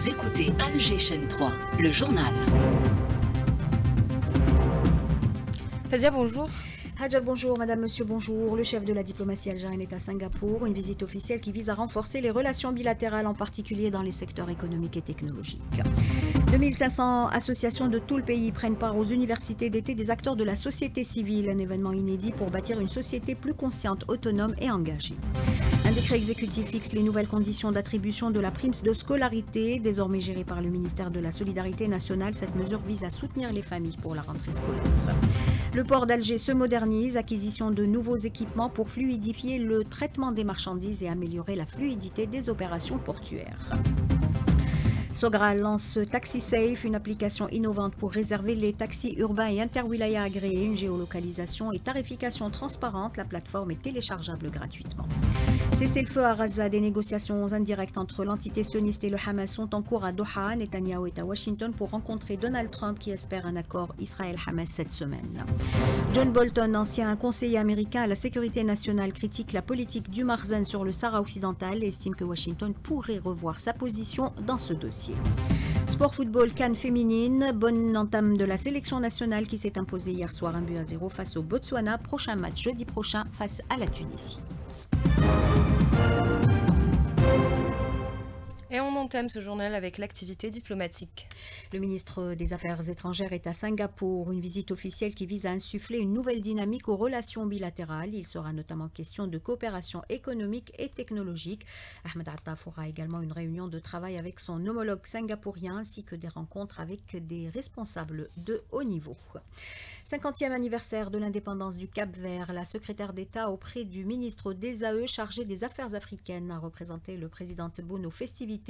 Vous écoutez Alger Chaîne 3, le journal. Fazia, bonjour. Hadjar, bonjour. Madame, monsieur, bonjour. Le chef de la diplomatie algérienne est à Singapour. Une visite officielle qui vise à renforcer les relations bilatérales, en particulier dans les secteurs économiques et technologiques. 2500 associations de tout le pays prennent part aux universités d'été des acteurs de la société civile. Un événement inédit pour bâtir une société plus consciente, autonome et engagée. Un décret exécutif fixe les nouvelles conditions d'attribution de la prime de scolarité, désormais gérée par le ministère de la Solidarité nationale. Cette mesure vise à soutenir les familles pour la rentrée scolaire. Le port d'Alger se modernise, acquisition de nouveaux équipements pour fluidifier le traitement des marchandises et améliorer la fluidité des opérations portuaires. Sogra lance TaxiSafe, une application innovante pour réserver les taxis urbains et interwilaya agréés, une géolocalisation et tarification transparente. La plateforme est téléchargeable gratuitement. Cessez-le-feu à Gaza, des négociations indirectes entre l'entité sioniste et le Hamas sont en cours à Doha. Netanyahou est à Washington pour rencontrer Donald Trump qui espère un accord Israël-Hamas cette semaine. John Bolton, ancien conseiller américain à la sécurité nationale, critique la politique du Marzen sur le Sahara occidental et estime que Washington pourrait revoir sa position dans ce dossier. Sport football, CAN féminine, bonne entame de la sélection nationale qui s'est imposée hier soir 1-0 face au Botswana. Prochain match jeudi prochain face à la Tunisie. Et on entame ce journal avec l'activité diplomatique. Le ministre des Affaires étrangères est à Singapour, une visite officielle qui vise à insuffler une nouvelle dynamique aux relations bilatérales. Il sera notamment question de coopération économique et technologique. Ahmed Attaf aura également une réunion de travail avec son homologue singapourien ainsi que des rencontres avec des responsables de haut niveau. 50e anniversaire de l'indépendance du Cap-Vert, la secrétaire d'État auprès du ministre des AE chargé des Affaires africaines a représenté le président Tebboune aux festivités.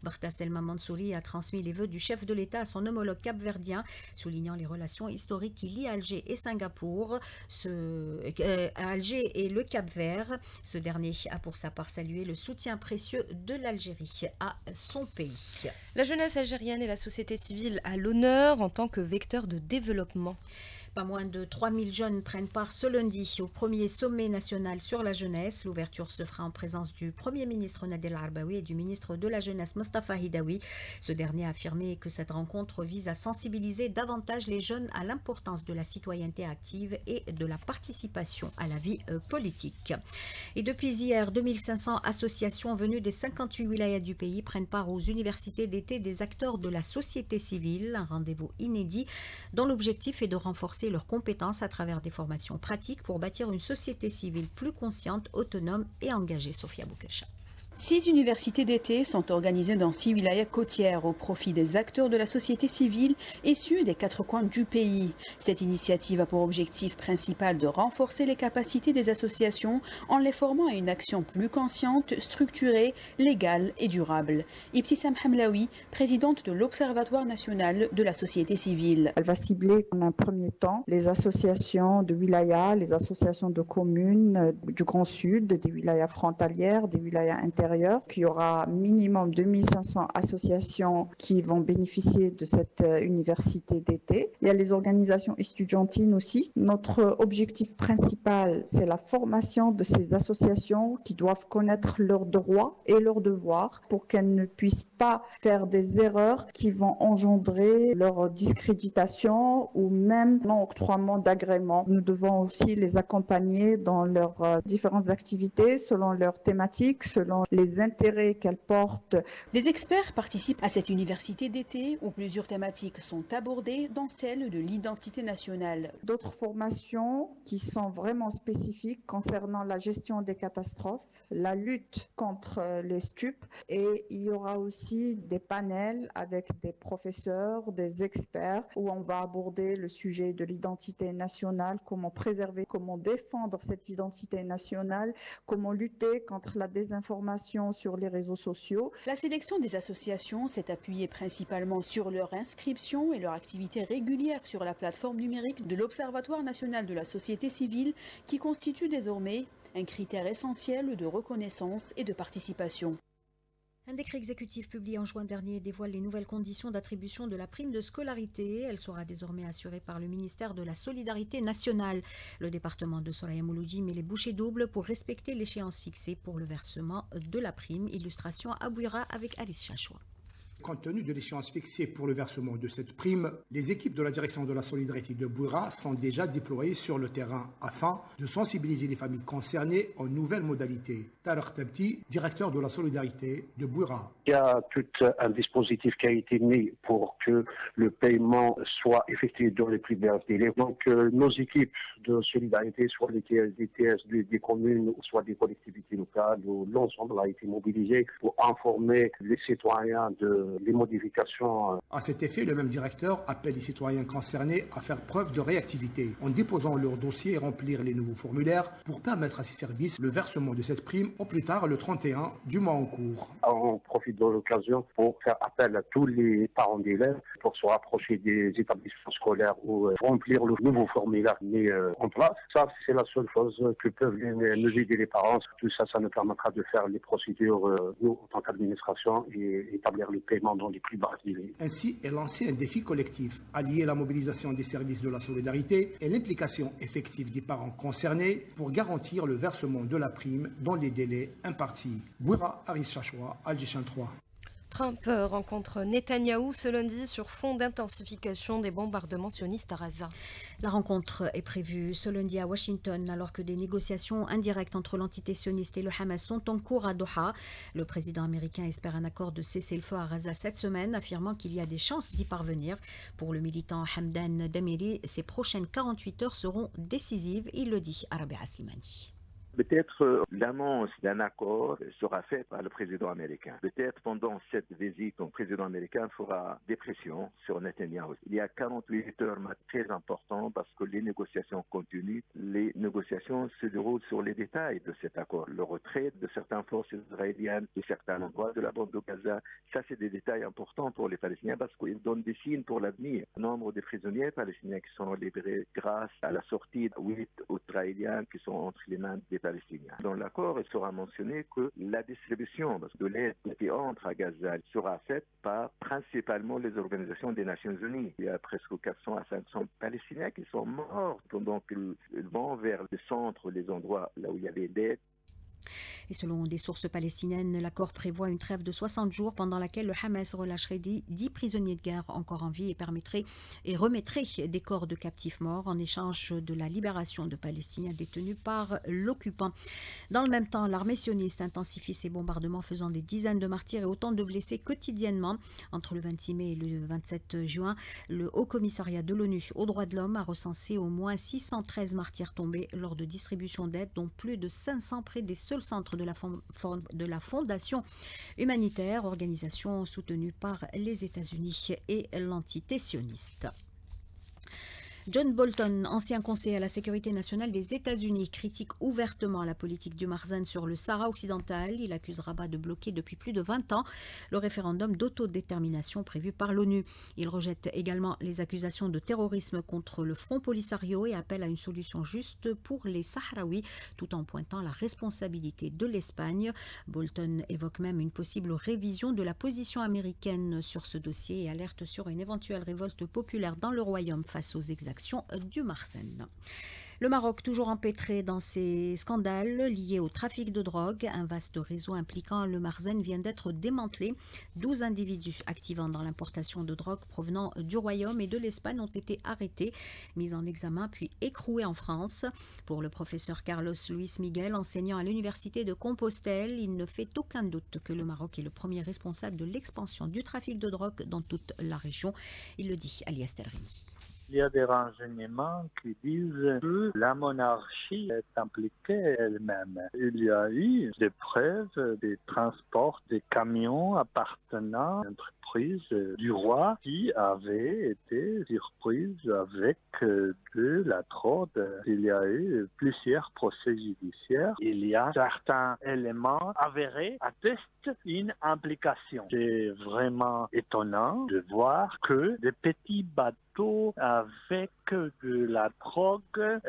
Barta Selma Mansouri a transmis les vœux du chef de l'État à son homologue capverdien, soulignant les relations historiques qui lient Alger et Singapour, Alger et le Cap-Vert. Ce dernier a pour sa part salué le soutien précieux de l'Algérie à son pays. La jeunesse algérienne et la société civile à l'honneur en tant que vecteur de développement. Pas moins de 3000 jeunes prennent part ce lundi au premier sommet national sur la jeunesse. L'ouverture se fera en présence du Premier ministre Nadel Arbaoui et du ministre de la Jeunesse Mustafa Hidaoui. Ce dernier a affirmé que cette rencontre vise à sensibiliser davantage les jeunes à l'importance de la citoyenneté active et de la participation à la vie politique. Et depuis hier, 2500 associations venues des 58 wilayas du pays prennent part aux universités d'été des acteurs de la société civile. Un rendez-vous inédit dont l'objectif est de renforcer leurs compétences à travers des formations pratiques pour bâtir une société civile plus consciente, autonome et engagée. Sophia Boukesha. 6 universités d'été sont organisées dans 6 wilayas côtières au profit des acteurs de la société civile issus des 4 coins du pays. Cette initiative a pour objectif principal de renforcer les capacités des associations en les formant à une action plus consciente, structurée, légale et durable. Ibtissam Hamlaoui, présidente de l'Observatoire national de la société civile. Elle va cibler en un premier temps les associations de wilayas, les associations de communes du Grand Sud, des wilayas frontalières, des wilayas intérieurs. Qu'il y aura minimum 2500 associations qui vont bénéficier de cette université d'été. Il y a les organisations estudiantines aussi. Notre objectif principal, c'est la formation de ces associations qui doivent connaître leurs droits et leurs devoirs pour qu'elles ne puissent pas faire des erreurs qui vont engendrer leur discréditation ou même non-octroiement d'agrément. Nous devons aussi les accompagner dans leurs différentes activités selon leurs thématiques, selon les intérêts qu'elles portent. Des experts participent à cette université d'été où plusieurs thématiques sont abordées, dont celle de l'identité nationale. D'autres formations qui sont vraiment spécifiques concernant la gestion des catastrophes, la lutte contre les stupes, et il y aura aussi des panels avec des professeurs, des experts où on va aborder le sujet de l'identité nationale, comment préserver, comment défendre cette identité nationale, comment lutter contre la désinformation sur les réseaux sociaux. La sélection des associations s'est appuyée principalement sur leur inscription et leur activité régulière sur la plateforme numérique de l'Observatoire national de la société civile qui constitue désormais un critère essentiel de reconnaissance et de participation. Un décret exécutif publié en juin dernier dévoile les nouvelles conditions d'attribution de la prime de scolarité. Elle sera désormais assurée par le ministère de la Solidarité nationale. Le département de Soraya Mouloudji met les bouchées doubles pour respecter l'échéance fixée pour le versement de la prime. Illustration à Bouira avec Alice Chachoua. Compte tenu de l'échéance fixée pour le versement de cette prime, les équipes de la direction de la solidarité de Bouira sont déjà déployées sur le terrain afin de sensibiliser les familles concernées aux nouvelles modalités. Tarek Tabti, directeur de la solidarité de Bouira. Il y a tout un dispositif qui a été mis pour que le paiement soit effectué dans les plus brefs délais. Donc nos équipes de solidarité, soit les TS des communes, soit des collectivités locales, l'ensemble a été mobilisé pour informer les citoyens des modifications. À cet effet, le même directeur appelle les citoyens concernés à faire preuve de réactivité en déposant leur dossier et remplir les nouveaux formulaires pour permettre à ces services le versement de cette prime au plus tard le 31 du mois en cours. On profite de l'occasion pour faire appel à tous les parents d'élèves pour se rapprocher des établissements scolaires ou remplir le nouveau formulaire mis en place. Ça, c'est la seule chose que peuvent nous aider les parents. Tout ça, ça nous permettra de faire les procédures, nous, en tant qu'administration, et établir les paiements dans les plus bas délais. Ainsi est lancé un défi collectif, allier la mobilisation des services de la solidarité et l'implication effective des parents concernés pour garantir le versement de la prime dans les délais impartis. Bouira, Aris Chachoua, Algéchin 3. Trump rencontre Netanyahou ce lundi sur fond d'intensification des bombardements sionistes à Gaza. La rencontre est prévue ce lundi à Washington alors que des négociations indirectes entre l'entité sioniste et le Hamas sont en cours à Doha. Le président américain espère un accord de cessez-le-feu à Gaza cette semaine, affirmant qu'il y a des chances d'y parvenir. Pour le militant Hamdan Damiri, ces prochaines 48 heures seront décisives, il le dit à Rabia Slimani. Peut-être l'annonce d'un accord sera faite par le président américain. Peut-être pendant cette visite, le président américain fera des pressions sur Netanyahou. Il y a 48 heures très importantes parce que les négociations continuent. Les négociations se déroulent sur les détails de cet accord. Le retrait de certaines forces israéliennes de certains endroits de la bande de Gaza, ça c'est des détails importants pour les Palestiniens parce qu'ils donnent des signes pour l'avenir. Le nombre de prisonniers palestiniens qui sont libérés grâce à la sortie de 8 Israéliens qui sont entre les mains des Palestiniens. Dans l'accord, il sera mentionné que la distribution de l'aide qui entre à Gaza sera faite par principalement les organisations des Nations Unies. Il y a presque 400 à 500 Palestiniens qui sont morts pendant qu'ils vont vers le centre, les endroits là où il y avait l'aide. Et selon des sources palestiniennes, l'accord prévoit une trêve de 60 jours pendant laquelle le Hamas relâcherait 10 prisonniers de guerre encore en vie et remettrait des corps de captifs morts en échange de la libération de Palestiniens détenus par l'occupant. Dans le même temps, l'armée sioniste intensifie ses bombardements faisant des dizaines de martyrs et autant de blessés quotidiennement. Entre le 26 mai et le 27 juin, le Haut Commissariat de l'ONU aux droits de l'homme a recensé au moins 613 martyrs tombés lors de distribution d'aide, dont plus de 500 près des seuls centres de la Fondation humanitaire, organisation soutenue par les États-Unis et l'entité sioniste. John Bolton, ancien conseiller à la sécurité nationale des États-Unis, critique ouvertement la politique du Marzan sur le Sahara occidental. Il accuse Rabat de bloquer depuis plus de 20 ans le référendum d'autodétermination prévu par l'ONU. Il rejette également les accusations de terrorisme contre le Front Polisario et appelle à une solution juste pour les Sahraouis, tout en pointant la responsabilité de l'Espagne. Bolton évoque même une possible révision de la position américaine sur ce dossier et alerte sur une éventuelle révolte populaire dans le royaume face aux exactions du Marzan. Le Maroc, toujours empêtré dans ces scandales liés au trafic de drogue. Un vaste réseau impliquant le Marzan vient d'être démantelé. 12 individus activant dans l'importation de drogue provenant du Royaume et de l'Espagne ont été arrêtés, mis en examen puis écroués en France. Pour le professeur Carlos Luis Miguel, enseignant à l'université de Compostelle, il ne fait aucun doute que le Maroc est le premier responsable de l'expansion du trafic de drogue dans toute la région. Il le dit à Alias Telrini. Il y a des renseignements qui disent que la monarchie est impliquée elle-même. Il y a eu des preuves des transports des camions appartenant à l'entreprise du roi qui avaient été surprises avec de la drogue. Il y a eu plusieurs procès judiciaires. Il y a certains éléments avérés attestent une implication. C'est vraiment étonnant de voir que des petits bateaux avec de la drogue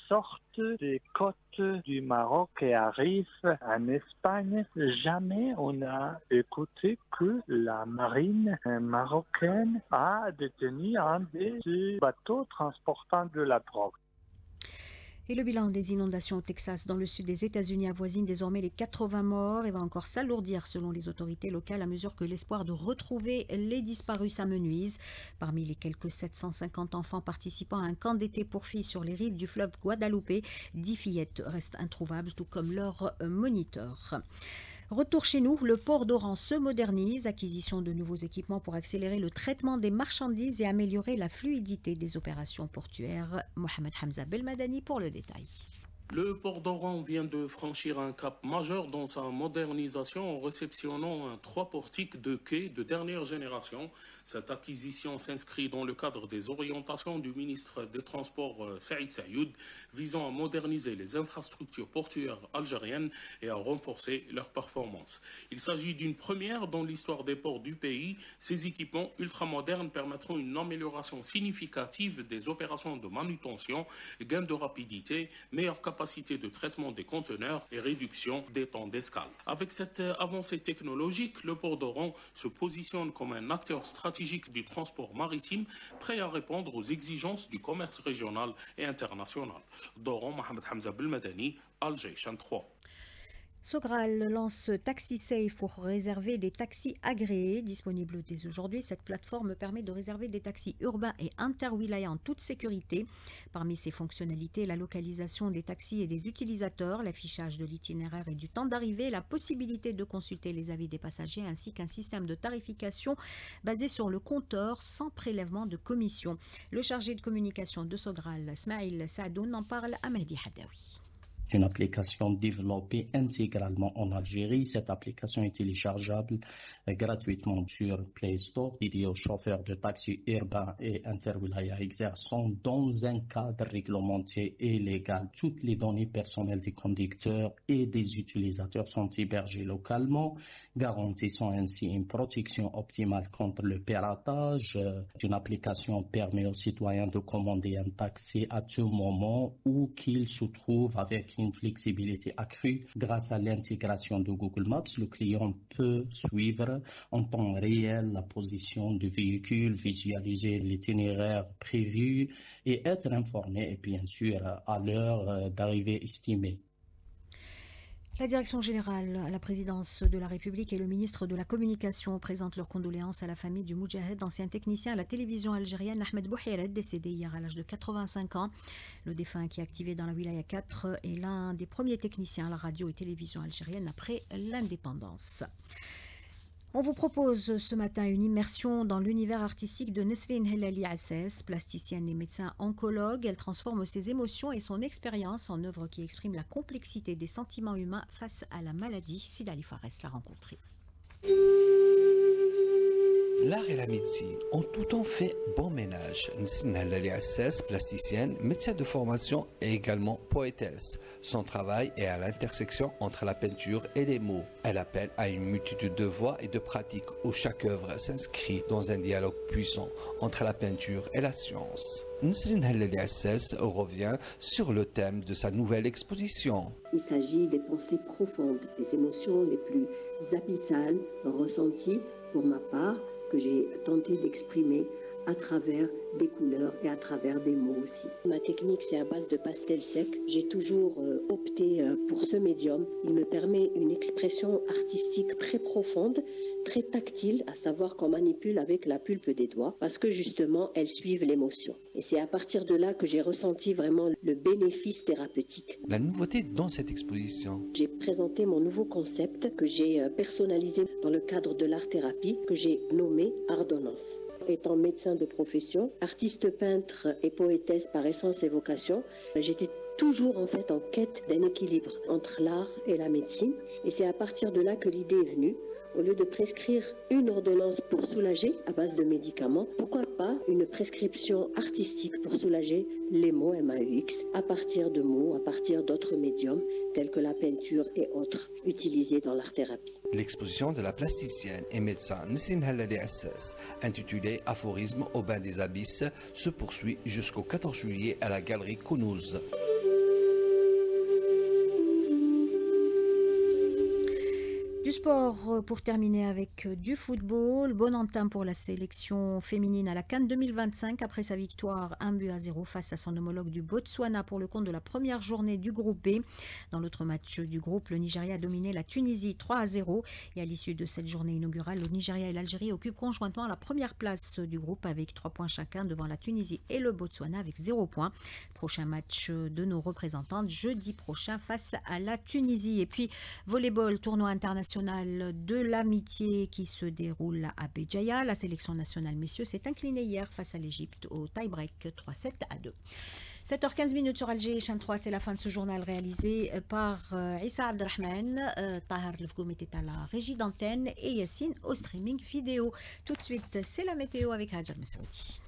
sortent des côtes du Maroc et arrivent en Espagne. Jamais on a écouté que la marine marocaine a détenu un des bateaux transportant de la drogue. Et le bilan des inondations au Texas dans le sud des États-Unis avoisine désormais les 80 morts et va encore s'alourdir selon les autorités locales à mesure que l'espoir de retrouver les disparus s'amenuise. Parmi les quelques 750 enfants participant à un camp d'été pour filles sur les rives du fleuve Guadalupe, 10 fillettes restent introuvables, tout comme leurs moniteurs. Retour chez nous, le port d'Oran se modernise, acquisition de nouveaux équipements pour accélérer le traitement des marchandises et améliorer la fluidité des opérations portuaires. Mohamed Hamza Belmadani pour le détail. Le port d'Oran vient de franchir un cap majeur dans sa modernisation en réceptionnant un 3 portiques de quai de dernière génération. Cette acquisition s'inscrit dans le cadre des orientations du ministre des Transports Saïd Saïoud visant à moderniser les infrastructures portuaires algériennes et à renforcer leurs performances. Il s'agit d'une première dans l'histoire des ports du pays. Ces équipements ultramodernes permettront une amélioration significative des opérations de manutention, gain de rapidité, meilleure capacité de traitement des conteneurs et réduction des temps d'escale. Avec cette avancée technologique, le port d'Oran se positionne comme un acteur stratégique du transport maritime, prêt à répondre aux exigences du commerce régional et international. d'Oran, Mohamed Hamza Belmadani, Alger, Chaîne 3. Sogral lance TaxiSafe pour réserver des taxis agréés. Disponible dès aujourd'hui, cette plateforme permet de réserver des taxis urbains et interwilaya en toute sécurité. Parmi ses fonctionnalités, la localisation des taxis et des utilisateurs, l'affichage de l'itinéraire et du temps d'arrivée, la possibilité de consulter les avis des passagers ainsi qu'un système de tarification basé sur le compteur sans prélèvement de commission. Le chargé de communication de Sogral, Smaïl Saadoun, en parle à Mehdi Haddaoui. C'est une application développée intégralement en Algérie. Cette application est téléchargeable gratuitement sur Play Store, dédiée aux chauffeurs de taxis urbains et interwilaya exerçant dans un cadre réglementé et légal. Toutes les données personnelles des conducteurs et des utilisateurs sont hébergées localement, garantissant ainsi une protection optimale contre le piratage. Une application permet aux citoyens de commander un taxi à tout moment où qu'ils se trouvent avec une flexibilité accrue. Grâce à l'intégration de Google Maps, le client peut suivre en temps réel la position du véhicule, visualiser l'itinéraire prévu et être informé, et bien sûr, à l'heure d'arrivée estimée. La direction générale à la présidence de la République et le ministre de la Communication présentent leurs condoléances à la famille du Moudjahed, ancien technicien à la télévision algérienne Ahmed Bouhired, décédé hier à l'âge de 85 ans. Le défunt, qui est activé dans la Wilaya 4, est l'un des premiers techniciens à la radio et télévision algérienne après l'indépendance. On vous propose ce matin une immersion dans l'univers artistique de Nesrine Hellali Assès, plasticienne et médecin oncologue. Elle transforme ses émotions et son expérience en œuvre qui exprime la complexité des sentiments humains face à la maladie. Sidali Fares l'a rencontrée. L'art et la médecine ont tout temps fait bon ménage. Nesrine Hellali Assès, plasticienne, médecin de formation et également poétesse. Son travail est à l'intersection entre la peinture et les mots. Elle appelle à une multitude de voix et de pratiques où chaque œuvre s'inscrit dans un dialogue puissant entre la peinture et la science. Nesrine Hellali Assès revient sur le thème de sa nouvelle exposition. Il s'agit des pensées profondes, des émotions les plus abyssales ressenties pour ma part, que j'ai tenté d'exprimer à travers des couleurs et à travers des mots aussi. Ma technique, c'est à base de pastel sec. J'ai toujours opté pour ce médium. Il me permet une expression artistique très profonde, très tactile, à savoir qu'on manipule avec la pulpe des doigts, parce que justement, elles suivent l'émotion. Et c'est à partir de là que j'ai ressenti vraiment le bénéfice thérapeutique. La nouveauté dans cette exposition. J'ai présenté mon nouveau concept que j'ai personnalisé dans le cadre de l'art-thérapie, que j'ai nommé Ardonnance. Étant médecin de profession, artiste peintre et poétesse par essence et vocation, j'étais toujours en fait en quête d'un équilibre entre l'art et la médecine. Et c'est à partir de là que l'idée est venue. Au lieu de prescrire une ordonnance pour soulager à base de médicaments, pourquoi pas une prescription artistique pour soulager les maux MAUX à partir de mots, à partir d'autres médiums tels que la peinture et autres utilisés dans l'art-thérapie. L'exposition de la plasticienne et médecin Nesrine Hellali Assès, intitulée Aphorisme au bain des abysses, se poursuit jusqu'au 14 juillet à la galerie Kounouz. Du sport pour terminer avec du football. Bonne entame pour la sélection féminine à la CAN 2025 après sa victoire 1-0 face à son homologue du Botswana pour le compte de la première journée du groupe B. Dans l'autre match du groupe, le Nigeria a dominé la Tunisie 3-0 et à l'issue de cette journée inaugurale, le Nigeria et l'Algérie occupent conjointement la première place du groupe avec 3 points chacun devant la Tunisie et le Botswana avec 0 points. Prochain match de nos représentantes jeudi prochain face à la Tunisie. Et puis volleyball, tournoi international de l'amitié qui se déroule à Béjaïa. La sélection nationale messieurs s'est inclinée hier face à l'Égypte au tie-break 3-7-2. 7h15 sur Alger, chaîne 3, c'est la fin de ce journal réalisé par Issa Abdelrahman. Tahar Lefgoum était à la régie d'antenne et Yassine au streaming vidéo. Tout de suite, c'est la météo avec Hajar Messoudi.